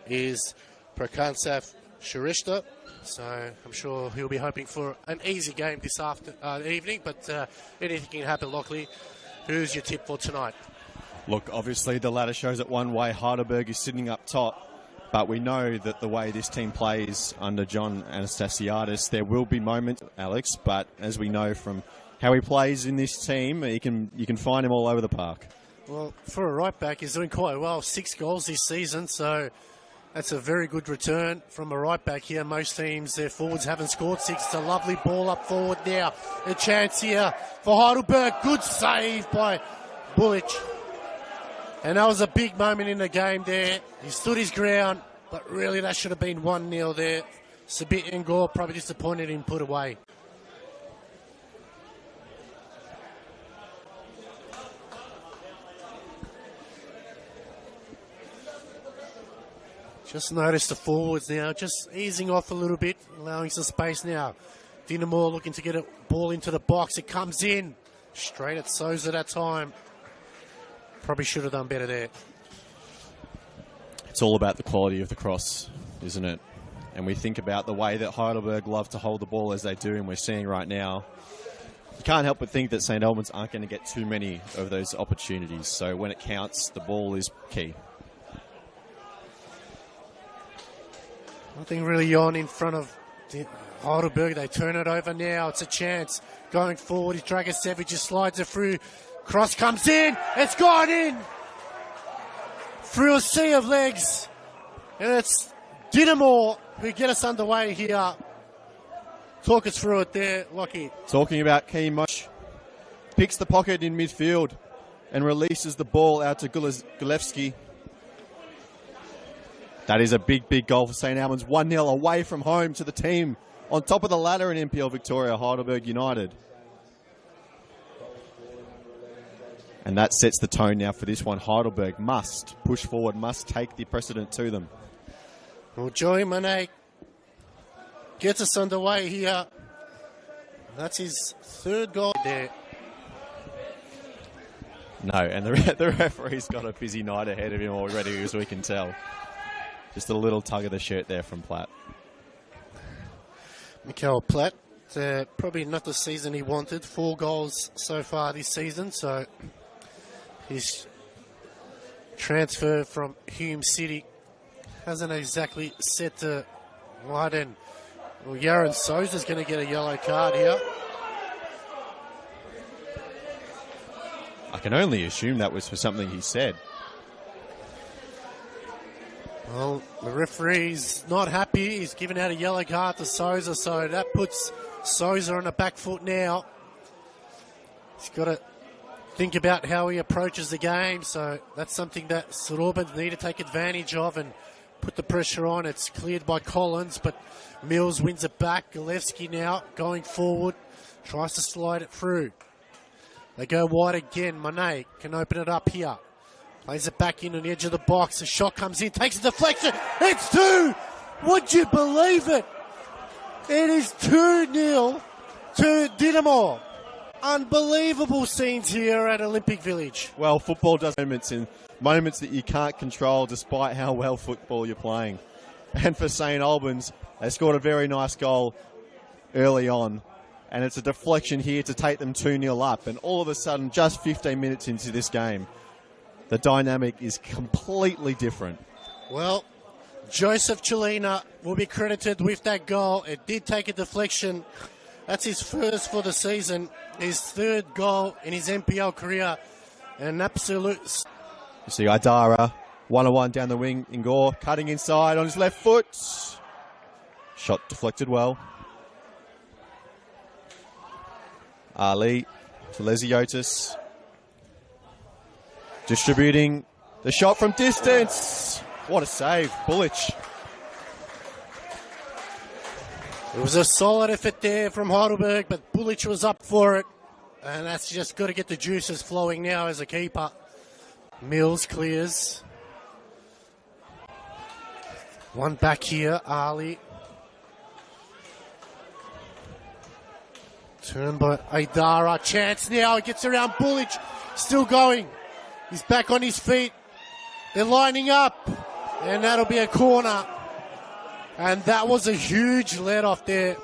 is Prakantsev Sharishta. So I'm sure he'll be hoping for an easy game this evening, but anything can happen, Lockley. Who's your tip for tonight? Look, obviously the ladder shows it one way. Heidelberg is sitting up top, but we know that the way this team plays under John Anastasiadis, there will be moments, Alex, but as we know from how he plays in this team, you can find him all over the park. Well, for a right back, he's doing quite well. 6 goals this season, so that's a very good return from a right back here. Most teams, their forwards haven't scored 6. It's a lovely ball up forward now. A chance here for Heidelberg. Good save by Bulic. And that was a big moment in the game there. He stood his ground, but really that should have been 1-0 there. Sabit Ngor probably disappointed in put away. Just notice the forwards now, just easing off a little bit, allowing some space now. Dinamo looking to get a ball into the box. It comes in straight at Souza that time. Probably should have done better there. It's all about the quality of the cross, isn't it? And we think about the way that Heidelberg love to hold the ball as they do, and we're seeing right now. You can't help but think that St. Albans aren't going to get too many of those opportunities. So when it counts, the ball is key. Nothing really on in front of Heidelberg. They turn it over now. It's a chance. Going forward, Dragicevic just slides it through. Cross comes in. It's gone in. Through a sea of legs. And it's Dinamo who get us underway here. Talk us through it there, Lockie. Talking about Kimosh. Picks the pocket in midfield and releases the ball out to Gulevsky. That is a big, big goal for St. Albans. 1-0 away from home to the team on top of the ladder in NPL Victoria, Heidelberg United. And that sets the tone now for this one. Heidelberg must push forward, must take the precedent to them. Well, Joey Manet gets us underway here. That's his 3rd goal there. No, and the referee's got a busy night ahead of him already, as we can tell. Just a little tug of the shirt there from Platt. Mikael Platt, probably not the season he wanted. 4 goals so far this season, so his transfer from Hume City hasn't exactly set to right end. Well, Yaron Souza's going to get a yellow card here. I can only assume that was for something he said. Well, the referee's not happy. He's given out a yellow card to Souza, so that puts Souza on the back foot now. He's got to think about how he approaches the game, so that's something that Sorobin need to take advantage of and put the pressure on. It's cleared by Collins, but Mills wins it back. Gulevsky now going forward, tries to slide it through. They go wide again. Monet can open it up here. Plays it back in on the edge of the box. The shot comes in, takes a deflection. It's 2! Would you believe it? It is 2-0 to Dinamo. Unbelievable scenes here at Olympic Village. Well, football does moments that you can't control despite how well football you're playing. And for St. Albans, they scored a very nice goal early on. And it's a deflection here to take them 2-0 up. And all of a sudden, just 15 minutes into this game, the dynamic is completely different. Well, Joseph Chelina will be credited with that goal. It did take a deflection. That's his first for the season. His 3rd goal in his NPL career. An absolute... You see Idara, 1-on-1 down the wing. Ngor cutting inside on his left foot. Shot deflected well. Ali to Lesiotis. Distributing the shot from distance. What a save, Bulic. It was a solid effort there from Heidelberg, but Bulic was up for it. And that's just got to get the juices flowing now as a keeper. Mills clears. One back here, Ali. Turn by Aidara. Chance now. He gets around Bulic. Still going. He's back on his feet. They're lining up. And that'll be a corner. And that was a huge let off there.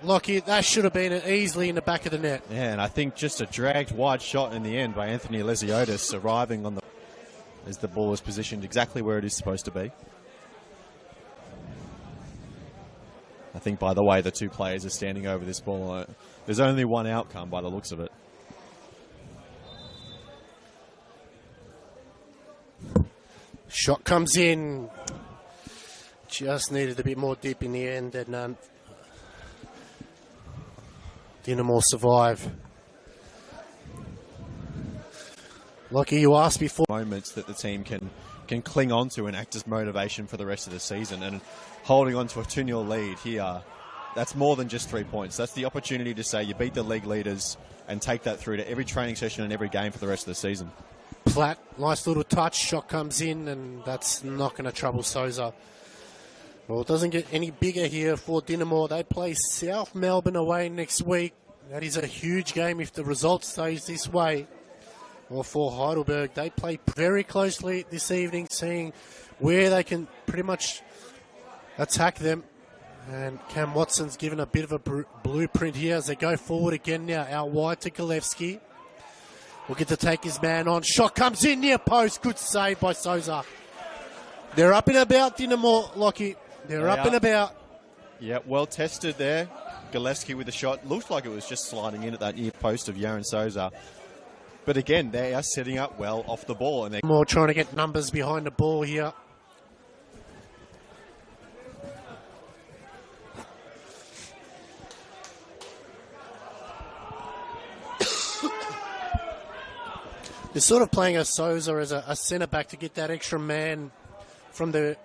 Lockie, that should have been easily in the back of the net. Yeah, and I think just a dragged wide shot in the end by Anthony Lesiotis arriving on the as the ball is positioned exactly where it is supposed to be. I think by the way the two players are standing over this ball, there's only one outcome by the looks of it. Shot comes in. Just needed a bit more dip in the end, and Dinamo survive. Lockie, you asked before. Moments that the team can cling on to and act as motivation for the rest of the season. And holding on to a 2-0 lead here, that's more than just 3 points. That's the opportunity to say you beat the league leaders and take that through to every training session and every game for the rest of the season. Platt, nice little touch. Shot comes in, and that's not going to trouble Souza. Well, it doesn't get any bigger here for Dinamo. They play South Melbourne away next week. That is a huge game if the result stays this way. Well, for Heidelberg, they play very closely this evening, seeing where they can pretty much attack them. And Cam Watson's given a bit of a blueprint here as they go forward again now, out wide to Galevsky. Will get to take his man on. Shot comes in near post. Good save by Souza. They're up and about, Dinamo, Lockie. They're up and about. Yeah, well tested there. Gillespie with the shot. Looked like it was just sliding in at that near post of Yaron Souza. But again, they are setting up well off the ball. And they're more trying to get numbers behind the ball here. They're sort of playing a Souza as a centre-back to get that extra man from the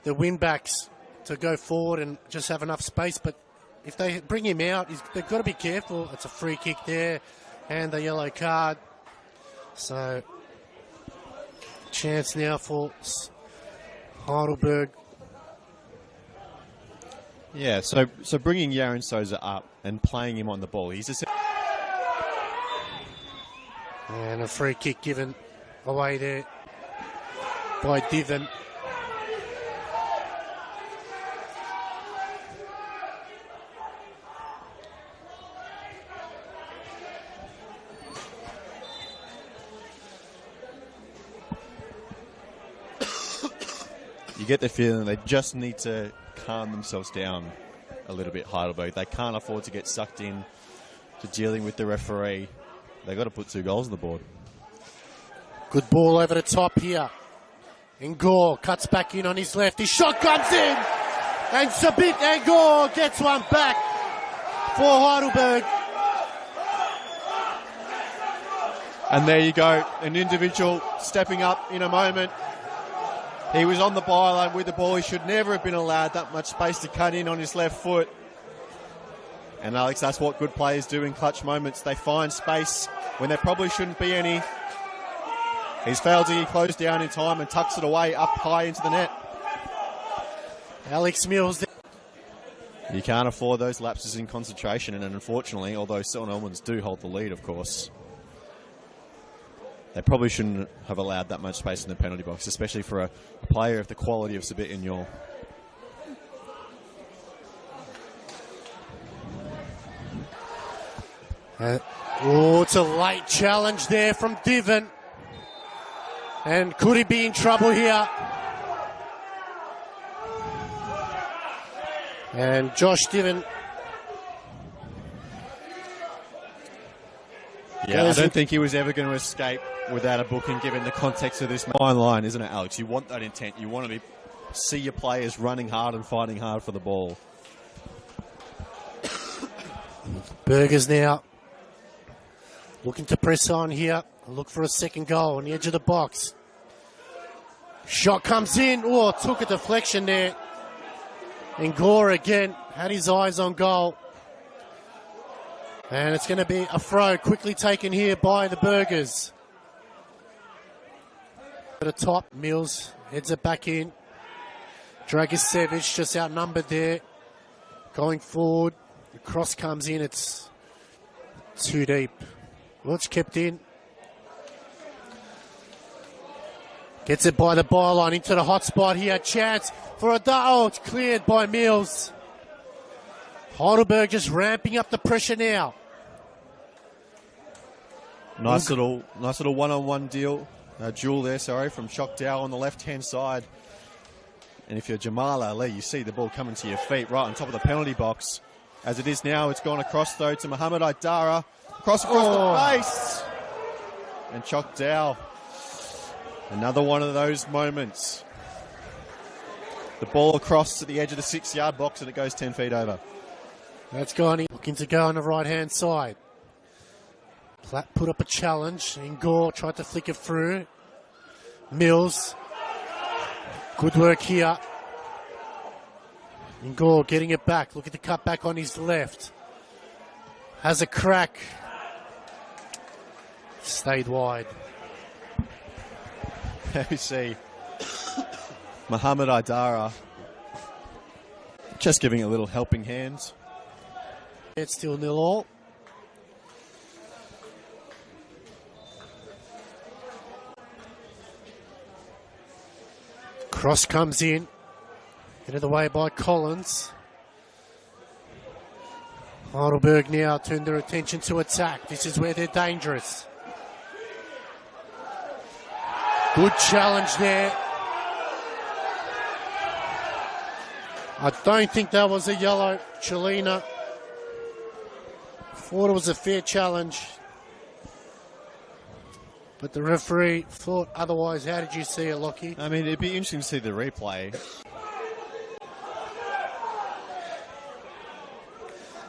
wing-backs to go forward and just have enough space. But if they bring him out, they've got to be careful. It's a free kick there and the yellow card. So, chance now for Heidelberg. Yeah, so bringing Yaron Souza up and playing him on the ball, he's and a free kick given away there by Divan. You get the feeling they just need to calm themselves down a little bit, Heidelberg. They can't afford to get sucked in to dealing with the referee. They've got to put 2 goals on the board. Good ball over the top here. Ngor cuts back in on his left. His shot comes in. And Sabit Ngor gets one back for Heidelberg. And there you go. An individual stepping up in a moment. He was on the byline with the ball. He should never have been allowed that much space to cut in on his left foot. And Alex, that's what good players do in clutch moments. They find space when there probably shouldn't be any. He's failed to get closed down in time and tucks it away up high into the net. Alex Mills. You can't afford those lapses in concentration, and unfortunately, although South Albans do hold the lead, of course, they probably shouldn't have allowed that much space in the penalty box, especially for a player of the quality of Sabit Ngor. It's a late challenge there from Divan. And could he be in trouble here? And Josh Divan. Yeah, I don't think he was ever going to escape without a booking, given the context of this fine line, isn't it, Alex? You want that intent. You want to see your players running hard and fighting hard for the ball. Burgers now looking to press on here. Look for a second goal on the edge of the box. Shot comes in. Oh, took a deflection there. And Gore again had his eyes on goal. And it's going to be a throw quickly taken here by the Burgers. At the top, Mills heads it back in. Dragicevic just outnumbered there. Going forward. The cross comes in. It's too deep. Well, it's kept in. Gets it by the byline into the hot spot here. Chance for a oh, it's cleared by Mills. Heidelberg just ramping up the pressure now. Nice little one-on-one duel there, from Shock Dow on the left-hand side. And if you're Jamal Ali, you see the ball coming to your feet right on top of the penalty box. As it is now, it's gone across, though, to Mohamed Idara. Across the face. And Shock Dow. Another one of those moments. The ball across to the edge of the 6-yard box, and it goes 10 feet over. That's gone in. Looking to go on the right-hand side. Platt put up a challenge. Gore tried to flick it through. Mills. Good work here. Gore getting it back. Look at the cut back on his left. Has a crack. Stayed wide. There we see Mohamed Idara just giving a little helping hand. It's still 0-0. Cross comes in. Headed away by Collins. Heidelberg now turn their attention to attack. This is where they're dangerous. Good challenge there. I don't think that was a yellow. Chelina thought it was a fair challenge, but the referee thought otherwise. How did you see it, Lockie? I mean, it'd be interesting to see the replay.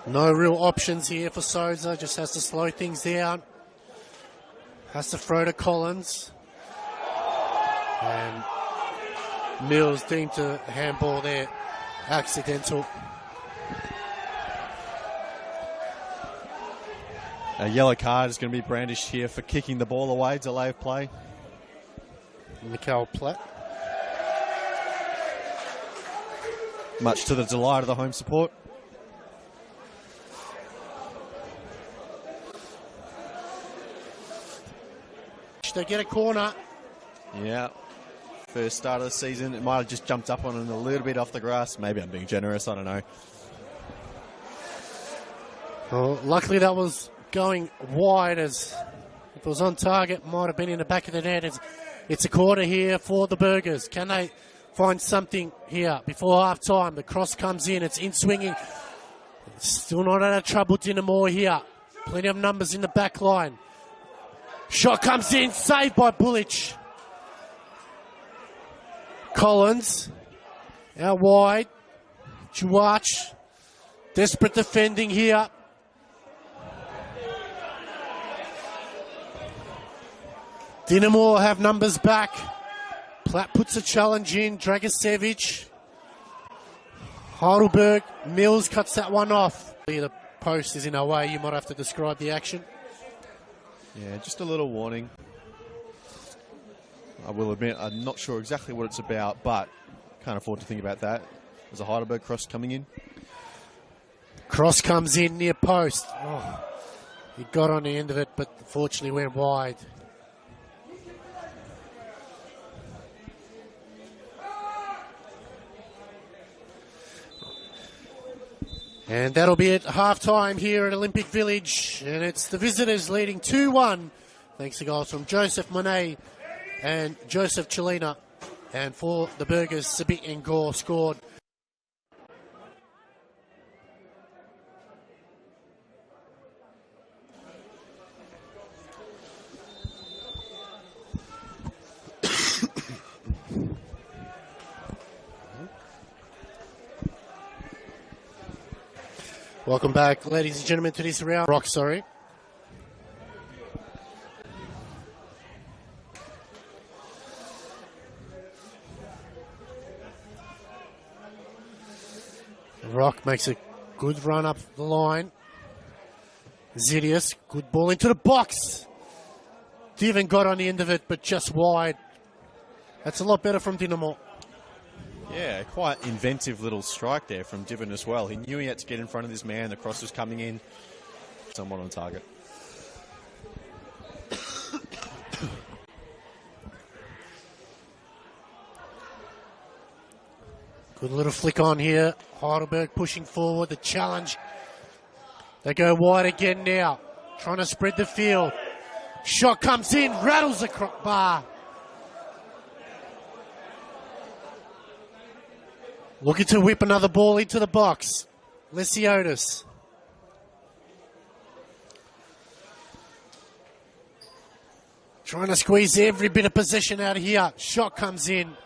No real options here for Souza. Just has to slow things down. Has to throw to Collins. And Mills deemed to handball there. Accidental. A yellow card is going to be brandished here for kicking the ball away. Delay of play. Mikael Platt. Much to the delight of the home support. They get a corner. Yeah. First start of the season. It might have just jumped up on him a little bit off the grass. Maybe I'm being generous. I don't know. Well, luckily that was going wide, as if it was on target, might have been in the back of the net. It's a corner here for the Burgers. Can they find something here before half time? The cross comes in. It's in swinging. Still not out of trouble, Dinamore here. Plenty of numbers in the back line. Shot comes in, saved by Bullich. Collins, out wide. Chuach, desperate defending here. Dinamore have numbers back. Platt puts a challenge in. Dragicevic. Heidelberg. Mills cuts that one off. The post is in our way. You might have to describe the action. Yeah, just a little warning. I will admit, I'm not sure exactly what it's about, but can't afford to think about that. There's a Heidelberg cross coming in. Cross comes in near post. Oh, he got on the end of it, but unfortunately went wide. And that'll be at half-time here at Olympic Village. And it's the visitors leading 2-1. Thanks to goals from Joseph Monet and Joseph Chelina. And for the Burgers, Sabit and Gore scored. Welcome back, ladies and gentlemen, to this round. Rock, sorry. Rock makes a good run up the line. Zidius, good ball into the box. Divan got on the end of it, but just wide. That's a lot better from Dinamo. Yeah, quite inventive little strike there from Divan as well. He knew he had to get in front of this man. The cross was coming in. Somewhat on target. Good little flick on here. Heidelberg pushing forward. The challenge. They go wide again now. Trying to spread the field. Shot comes in. Rattles the bar. Looking to whip another ball into the box. Lesiotis. Trying to squeeze every bit of possession out of here. Shot comes in.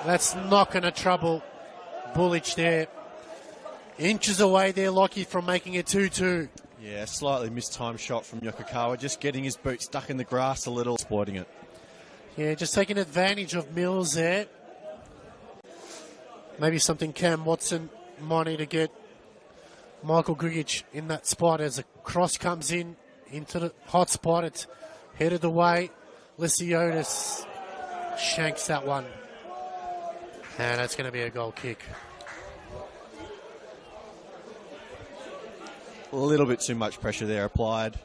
That's not going to trouble Bullich there. Inches away there, Lockie, from making it 2-2. Yeah, slightly mistimed shot from Yokokawa. Just getting his boot stuck in the grass a little. Exploiting it. Yeah, just taking advantage of Mills there. Maybe something Cam Watson might need to get Michael Grigic in that spot as a cross comes in into the hot spot. It's headed away. Lesiotis shanks that one. And that's going to be a goal kick. A little bit too much pressure there applied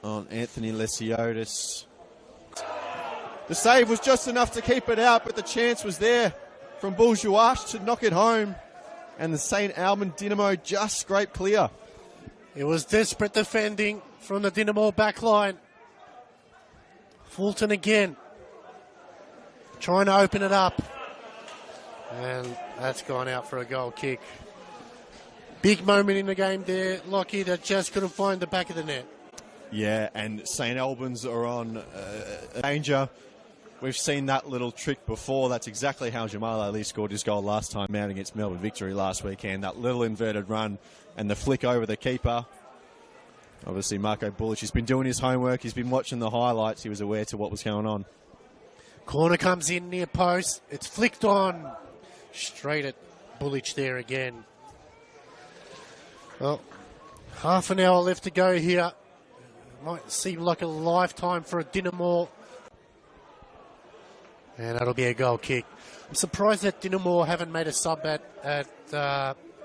on Anthony Lesiotis. The save was just enough to keep it out, but the chance was there from Bourgeois to knock it home. And the St. Albans Dynamo just scraped clear. It was desperate defending from the Dynamo back line. Fulton again. Trying to open it up. And that's gone out for a goal kick. Big moment in the game there, Lockie, that just couldn't find the back of the net. Yeah, and St. Albans are on danger. We've seen that little trick before. That's exactly how Jamal Ali scored his goal last time out against Melbourne Victory last weekend. That little inverted run and the flick over the keeper. Obviously, Marco Bullich, he's been doing his homework. He's been watching the highlights. He was aware to what was going on. Corner comes in near post. It's flicked on. Straight at Bullich there again. Well, half an hour left to go here. Might seem like a lifetime for a Dynamo. And that'll be a goal kick. I'm surprised that Dynamo haven't made a sub at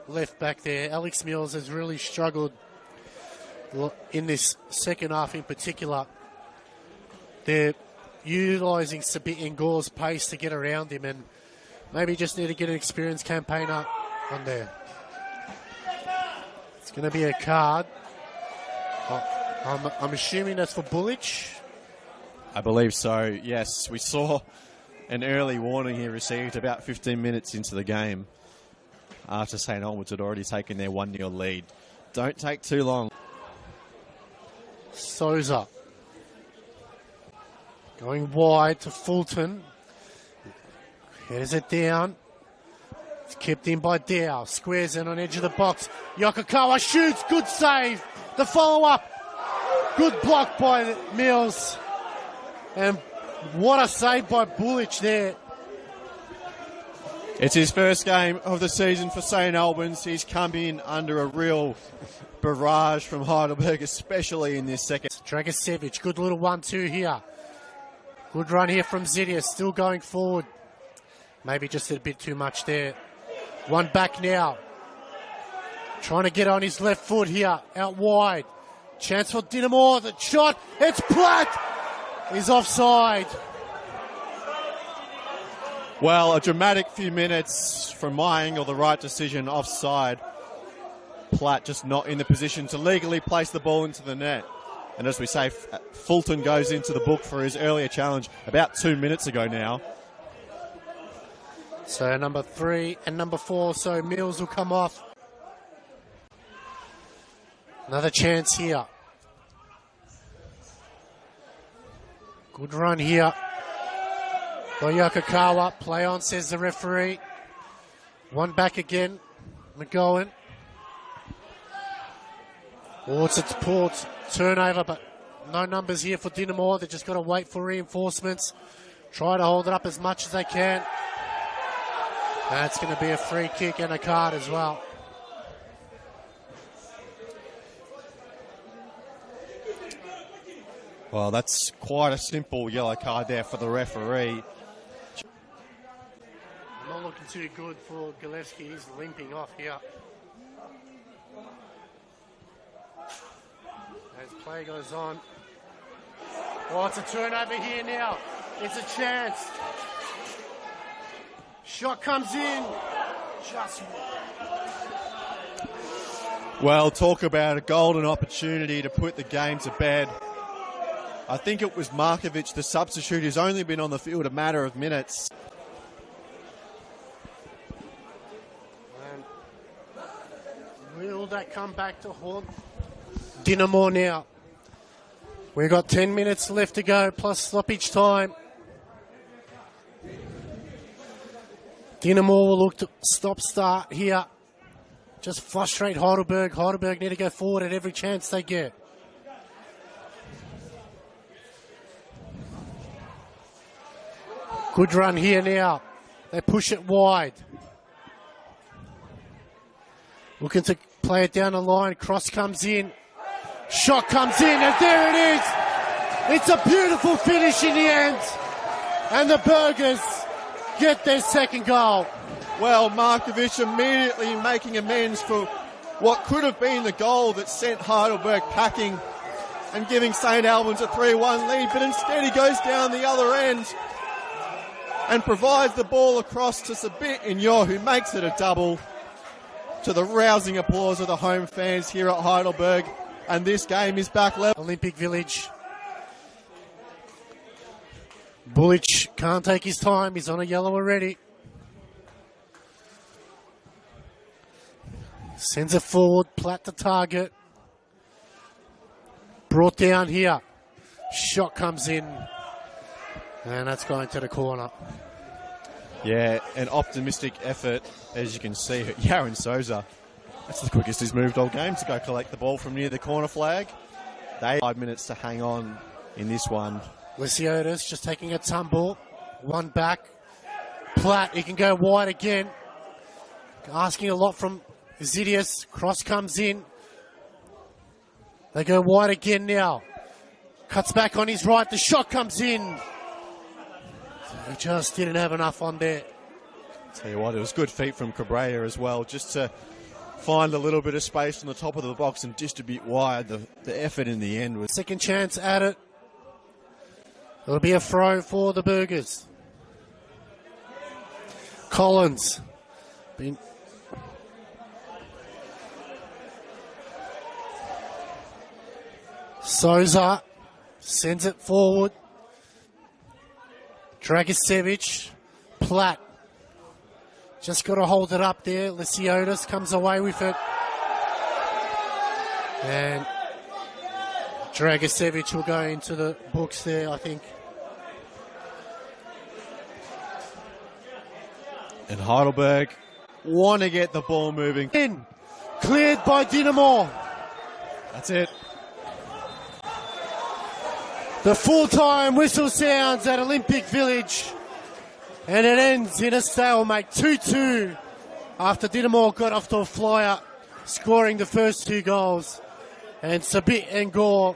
left back there. Alex Mills has really struggled in this second half in particular. They're utilising Sabit Ngore's pace to get around him, and maybe just need to get an experienced campaigner on there. It's going to be a card. I'm assuming that's for Bullich. I believe so, yes. We saw an early warning he received about 15 minutes into the game after St. Albans had already taken their 1-0 lead. Don't take too long. Souza going wide to Fulton. Headers it down. It's kept in by Dow. Squares in on edge of the box. Yokokawa shoots. Good save. The follow-up. Good block by Mills. And what a save by Bullich there. It's his first game of the season for St. Albans. He's come in under a real barrage from Heidelberg, especially in this second. Dragicevic, good little 1-2 here. Good run here from Zidia, still going forward. Maybe just a bit too much there. One back now. Trying to get on his left foot here, out wide. Chance for Dynamo, the shot, it's Platt! He's offside. Well, a dramatic few minutes from my angle, the right decision, offside. Platt just not in the position to legally place the ball into the net. And as we say, Fulton goes into the book for his earlier challenge about 2 minutes ago now. So number 3 and number 4, so Mills will come off. Another chance here. Good run here by Yokokawa. Play on, says the referee. One back again. McGowan. Oh, it's a poor turnover, but no numbers here for Dynamo. They've just got to wait for reinforcements. Try to hold it up as much as they can. That's going to be a free kick and a card as well. Well, that's quite a simple yellow card there for the referee. Not looking too good for Gillespie. He's limping off here. As play goes on. Oh, it's a turnover here now. It's a chance. Shot comes in. Well, talk about a golden opportunity to put the game to bed. I think it was Markovic, the substitute, who's only been on the field a matter of minutes. Will that come back to haunt Dinamo now? We've got 10 minutes left to go, plus stoppage time. Dinamo will look to stop-start here. Just frustrate Heidelberg. Heidelberg need to go forward at every chance they get. Good run here now. They push it wide. Looking to play it down the line. Cross comes in. Shot comes in, and there it is. It's a beautiful finish in the end. And the Burgers get their second goal. Well, Markovic immediately making amends for what could have been the goal that sent Heidelberg packing and giving St. Albans a 3-1 lead, but instead he goes down the other end and provides the ball across to Sabit Inyo, who makes it a double, to the rousing applause of the home fans here at Heidelberg. And this game is back level. Olympic Village. Bullich can't take his time. He's on a yellow already. Sends it forward. Platt to target. Brought down here. Shot comes in. And that's going to the corner. Yeah, an optimistic effort, as you can see. Yaron Souza, that's the quickest he's moved all game to go collect the ball from near the corner flag. They have 5 minutes to hang on in this one. Lysiotis just taking a tumble. One back. Platt, he can go wide again. Asking a lot from Zidius. Cross comes in. They go wide again now. Cuts back on his right. The shot comes in. He just didn't have enough on there. Tell you what, it was good feet from Cabrera as well, just to find a little bit of space on the top of the box and distribute wide. The effort in the end was... Second chance at it. It'll be a throw for the Burgers. Collins. Souza sends it forward. Dragicevic. Platt. Just got to hold it up there. Lysiotis comes away with it. And Dragicevic will go into the books there, I think. And Heidelberg want to get the ball moving. In. Cleared by Dinamo. That's it. The full-time whistle sounds at Olympic Village. And it ends in a stalemate, 2-2, after Dinamo got off to a flyer, scoring the first two goals. And Sabit and Gore